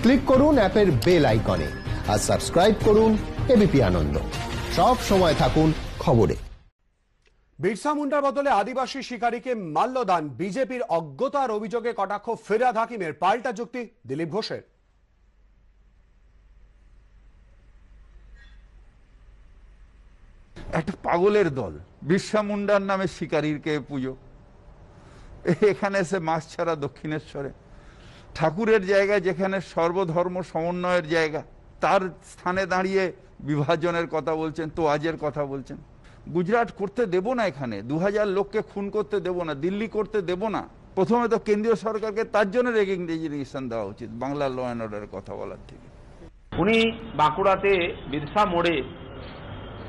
Click করুন অ্যাপের bell আইকনে আর সাবস্ক্রাইব করুন এবিপি আনন্দ। সব সময় থাকুন খবরে। বিরসা মুন্ডার বদলে আদিবাসী শিকারীকে মাল্যদান, বিজেপির অজ্ঞতার অভিযোগে কটাক্ষ ফিরহাদ হাকিমের। পাল্টা যুক্তি দিলীপ ঘোষের। একটা পাগলের দল, বিরসা মুন্ডার নামে শিকারীকে পুজো। এখানে এসে মাছ ছাড়া দক্ষিণেশ্বরে ঠাকুরের জায়গায়, যেখানে সর্বধর্ম সমন্বয়ের জায়গা, তার স্থানে দাঁড়িয়ে বিভাজনের কথা বলছেন, তোয়াজের কথা বলছেন। গুজরাট করতে দেব না, এখানে 2000 লোককে খুন করতে দেব না, দিল্লি করতে দেব না। প্রথমে তো কেন্দ্রীয় সরকারকে তার জন্য রেজিগনেশন দেওয়া উচিত, বাংলার ল অ্যান্ড অর্ডারের কথা বলার থেকে। উনি বাঁকুড়াতে বিরসা মোড়ে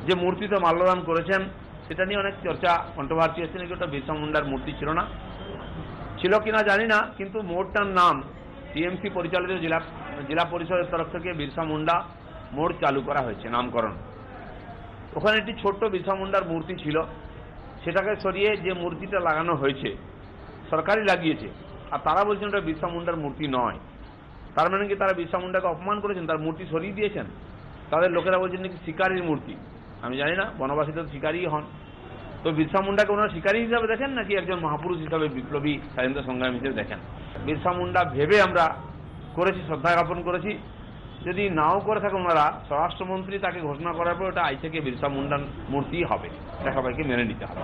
যে মূর্তিতে মাল্যদান করেছেন, সেটা নিয়ে অনেক চর্চা, কন্ট্রোভার্সি হচ্ছে, নাকি ওটা বিরসা মুন্ডার মূর্তি ছিল না, ছিল কিনা জানি না, কিন্তু মোড়টার নাম টিএমসি পরিচালিত জেলা পরিষদের তরফ থেকে বিরসা মুন্ডা মোড় চালু করা হয়েছে, নামকরণ। ওখানে একটি ছোট্ট বিরসা মুন্ডার মূর্তি ছিল, সেটাকে সরিয়ে যে মূর্তিটা লাগানো হয়েছে সরকারই লাগিয়েছে, আর তারা বলছেন ওটা বিরসা মুন্ডার মূর্তি নয়। তার মানে কি তারা বিরসা মুন্ডাকে অপমান করেছেন, তার মূর্তি সরিয়ে দিয়েছেন? তাদের লোকেরা বলছেন নাকি শিকারীর মূর্তি। আমি জানি না, বনবাসী তো শিকারী হন, তো বিরসা মুন্ডাকে ওনারা শিকারী হিসাবে দেখেন নাকি একজন মহাপুরুষ হিসাবে, বিপ্লবী স্বাধীনতা সংগ্রামী হিসেবে দেখেন? বিরসা মুন্ডা ভেবে আমরা করেছি, শ্রদ্ধা জ্ঞাপন করেছি। যদি নাও করে থাকে ওনারা, স্বরাষ্ট্রমন্ত্রী তাকে ঘোষণা করার পর ওটা আজ থেকে বিরসা মুন্ডার মূর্তি হবে, এটা সবাইকে মেনে নিতে হবে।